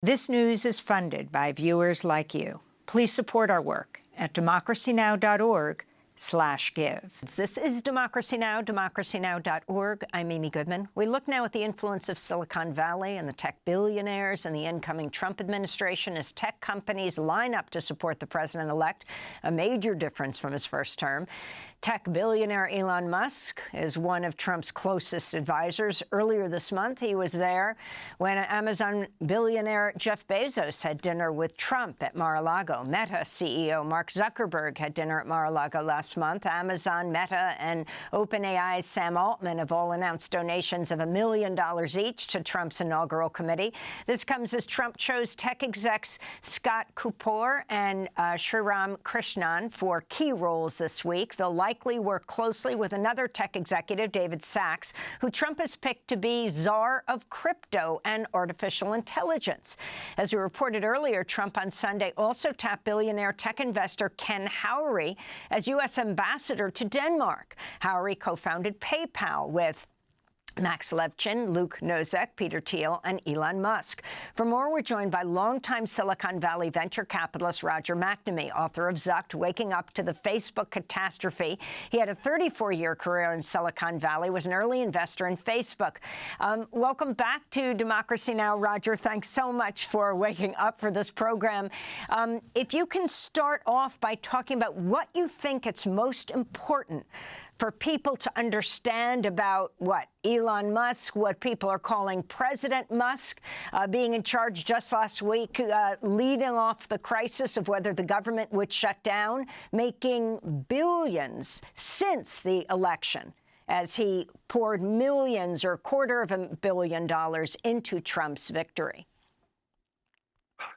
This news is funded by viewers like you. Please support our work at democracynow.org/give. This is Democracy Now!, democracynow.org. I'm Amy Goodman. We look now at the influence of Silicon Valley and the tech billionaires and the incoming Trump administration as tech companies line up to support the president-elect, a major difference from his first term. Tech billionaire Elon Musk is one of Trump's closest advisors. Earlier this month, he was there when Amazon billionaire Jeff Bezos had dinner with Trump at Mar-a-Lago. Meta CEO Mark Zuckerberg had dinner at Mar-a-Lago last month. Amazon, Meta, and OpenAI's Sam Altman have all announced donations of $1 million each to Trump's inaugural committee. This comes as Trump chose tech execs Scott Kapoor and Sriram Krishnan for key roles this week. They'll likely work closely with another tech executive, David Sachs, who Trump has picked to be czar of crypto and artificial intelligence. As we reported earlier, Trump on Sunday also tapped billionaire tech investor Ken Houry as U.S. ambassador to Denmark. Houry co-founded PayPal with Max Levchin, Luke Nosek, Peter Thiel, and Elon Musk. For more, we're joined by longtime Silicon Valley venture capitalist Roger McNamee, author of Zucked, Waking Up to the Facebook Catastrophe. He had a 34-year career in Silicon Valley, was an early investor in Facebook. Welcome back to Democracy Now!, Roger. Thanks so much for waking up for this program. If you can start off by talking about what you think it's most important for people to understand about what Elon Musk, what people are calling President Musk, being in charge just last week, leading off the crisis of whether the government would shut down, making billions since the election, as he poured millions or $250 million into Trump's victory.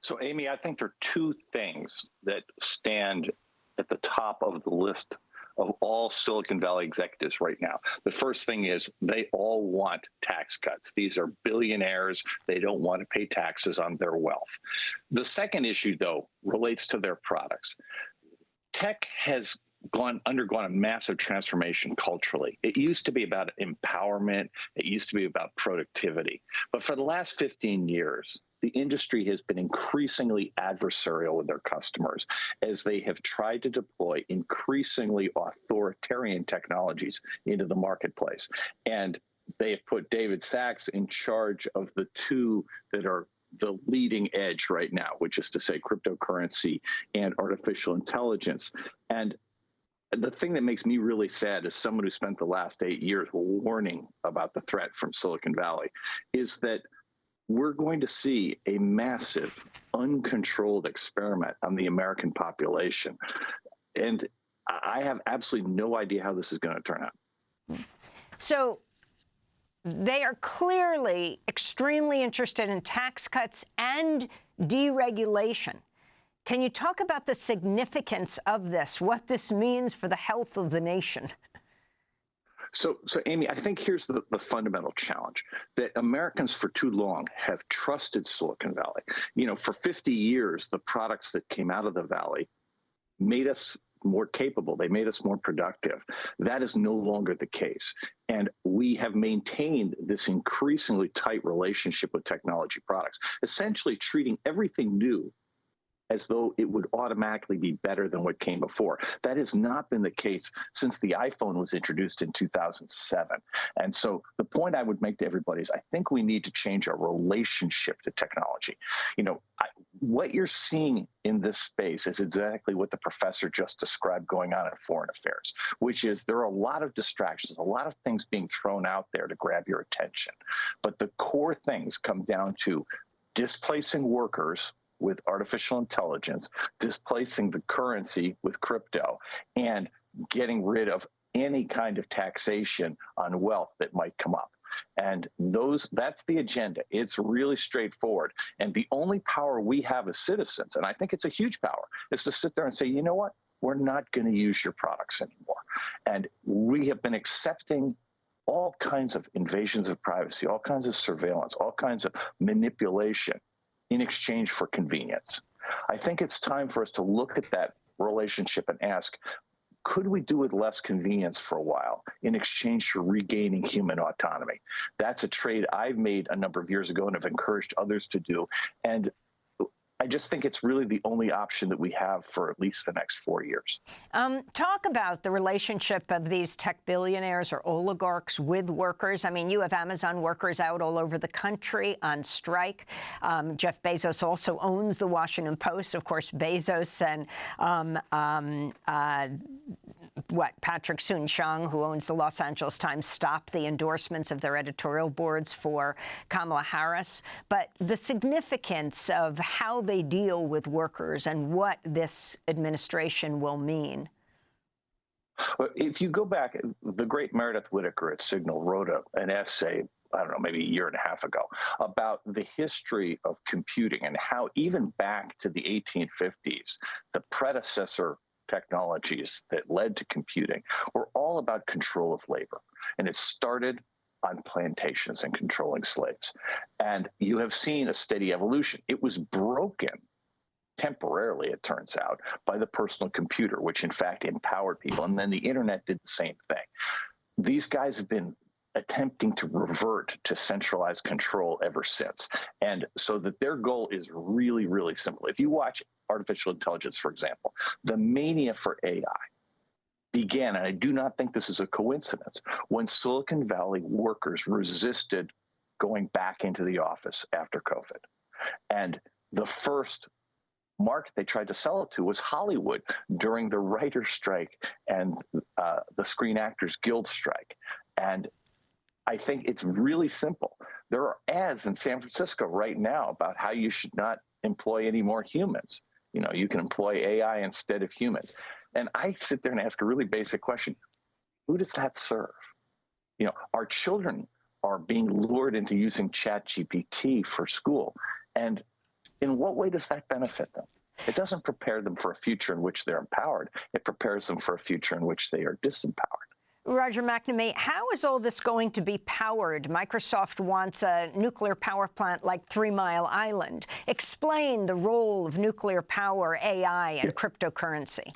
So, Amy, I think there are two things that stand at the top of the list of all Silicon Valley executives right now. The first thing is they all want tax cuts. These are billionaires. They don't want to pay taxes on their wealth. The second issue, though, relates to their products. Tech has undergone a massive transformation culturally. It used to be about empowerment. It used to be about productivity. But for the last 15 years, the industry has been increasingly adversarial with their customers as they have tried to deploy increasingly authoritarian technologies into the marketplace. And they have put David Sachs in charge of the two that are the leading edge right now, which is to say cryptocurrency and artificial intelligence. And the thing that makes me really sad as someone who spent the last 8 years warning about the threat from Silicon Valley is that we're going to see a massive, uncontrolled experiment on the American population. And I have absolutely no idea how this is going to turn out. So they are clearly extremely interested in tax cuts and deregulation. Can you talk about the significance of this, what this means for the health of the nation? So Amy, I think here's the fundamental challenge, that Americans for too long have trusted Silicon Valley. You know, for 50 years, the products that came out of the Valley made us more capable. They made us more productive. That is no longer the case. And we have maintained this increasingly tight relationship with technology products, essentially treating everything new as though it would automatically be better than what came before. That has not been the case since the iPhone was introduced in 2007. And so the point I would make to everybody is I think we need to change our relationship to technology. You know, what you're seeing in this space is exactly what the professor just described going on in foreign affairs, which is there are a lot of distractions, a lot of things being thrown out there to grab your attention. But the core things come down to displacing workers with artificial intelligence, displacing the currency with crypto, and getting rid of any kind of taxation on wealth that might come up. And that's the agenda. It's really straightforward. And the only power we have as citizens, and I think it's a huge power, is to sit there and say, you know what? We're not going to use your products anymore. And we have been accepting all kinds of invasions of privacy, all kinds of surveillance, all kinds of manipulation in exchange for convenience. I think it's time for us to look at that relationship and ask, could we do with less convenience for a while in exchange for regaining human autonomy? That's a trade I've made a number of years ago and have encouraged others to do. And I just think it's really the only option that we have for at least the next 4 years. Talk about the relationship of these tech billionaires or oligarchs with workers. I mean, you have Amazon workers out all over the country on strike. Jeff Bezos also owns the Washington Post. Of course, Bezos and Patrick Soon-Shiong, who owns the Los Angeles Times, stopped the endorsements of their editorial boards for Kamala Harris. But the significance of how they deal with workers and what this administration will mean. Well, if you go back, the great Meredith Whittaker at Signal wrote an essay, I don't know, maybe a year and a half ago, about the history of computing and how even back to the 1850s, the predecessor technologies that led to computing were all about control of labor. And it started on plantations and controlling slaves. And you have seen a steady evolution. It was broken temporarily, it turns out, by the personal computer, which in fact empowered people. And then the internet did the same thing. These guys have been attempting to revert to centralized control ever since. And so that their goal is really, really simple. If you watch artificial intelligence, for example, the mania for AI began, and I do not think this is a coincidence, when Silicon Valley workers resisted going back into the office after COVID. And the first market they tried to sell it to was Hollywood during the writer's strike and the Screen Actors Guild strike. And I think it's really simple. There are ads in San Francisco right now about how you should not employ any more humans. You know, you can employ AI instead of humans. And I sit there and ask a really basic question. Who does that serve? You know, our children are being lured into using ChatGPT for school. And in what way does that benefit them? It doesn't prepare them for a future in which they're empowered. It prepares them for a future in which they are disempowered. Roger McNamee, how is all this going to be powered? Microsoft wants a nuclear power plant like 3 Mile Island. Explain the role of nuclear power, AI, and cryptocurrency.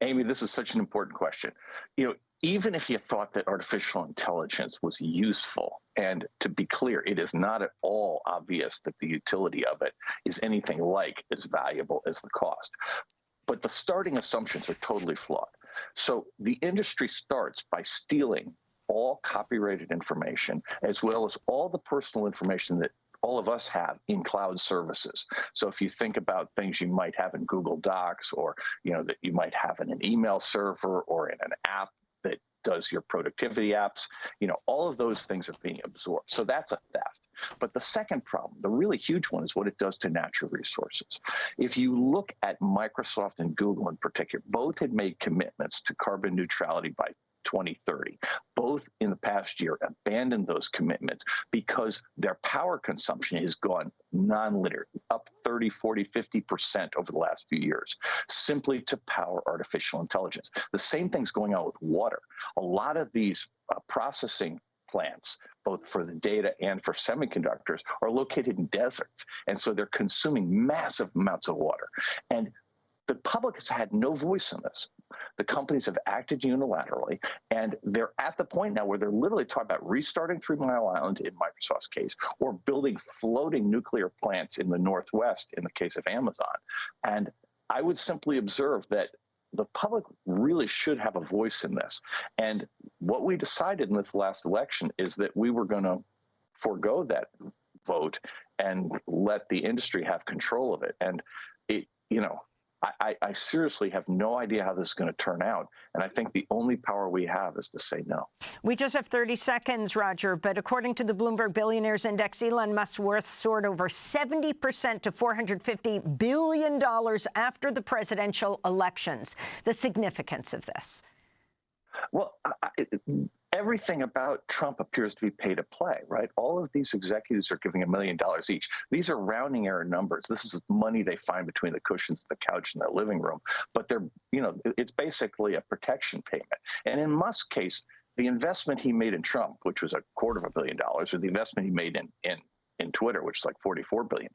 Amy, this is such an important question. You know, even if you thought that artificial intelligence was useful, and to be clear, it is not at all obvious that the utility of it is anything like as valuable as the cost. But the starting assumptions are totally flawed. So the industry starts by stealing all copyrighted information, as well as all the personal information that all of us have in cloud services. So if you think about things you might have in Google Docs, or that you might have in an email server or in an app that does your productivity apps, all of those things are being absorbed. So that's a theft. But the second problem, the really huge one, is what it does to natural resources. If you look at Microsoft and Google in particular, both had made commitments to carbon neutrality by 2030. Both in the past year abandoned those commitments because their power consumption has gone nonlinear, up 30, 40, 50% over the last few years, simply to power artificial intelligence. The same thing's going on with water. A lot of these processing plants, both for the data and for semiconductors, are located in deserts. And so they're consuming massive amounts of water. And the public has had no voice in this. The companies have acted unilaterally, and they're at the point now where they're literally talking about restarting 3 Mile Island in Microsoft's case, or building floating nuclear plants in the Northwest in the case of Amazon. And I would simply observe that the public really should have a voice in this. And what we decided in this last election is that we were going to forego that vote and let the industry have control of it. And I seriously have no idea how this is going to turn out. And I think the only power we have is to say no. We just have 30 seconds, Roger. But according to the Bloomberg Billionaires Index, Elon Musk's worth soared over 70% to $450 billion after the presidential elections. The significance of this? Well, everything about Trump appears to be pay to play, right? All of these executives are giving $1 million each. These are rounding error numbers. This is money they find between the cushions of the couch in their living room. But it's basically a protection payment. And in Musk's case, the investment he made in Trump, which was $250 million, or the investment he made in Twitter, which is like $44 billion,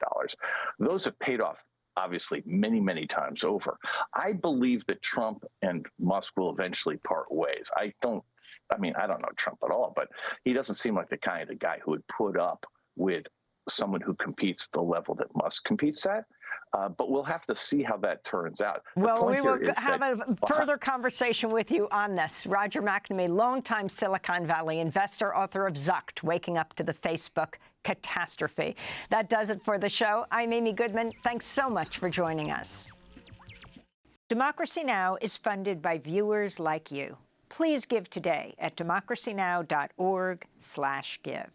those have paid off obviously many, many times over. I believe that Trump and Musk will eventually part ways. I don't know Trump at all, but he doesn't seem like the kind of guy who would put up with someone who competes at the level that Musk competes at. But we'll have to see how that turns out. Well, we will have a further conversation with you on this. Roger McNamee, longtime Silicon Valley investor, author of Zucked, Waking Up to the Facebook Catastrophe. That does it for the show. I'm Amy Goodman. Thanks so much for joining us. Democracy Now! Is funded by viewers like you. Please give today at democracynow.org/give.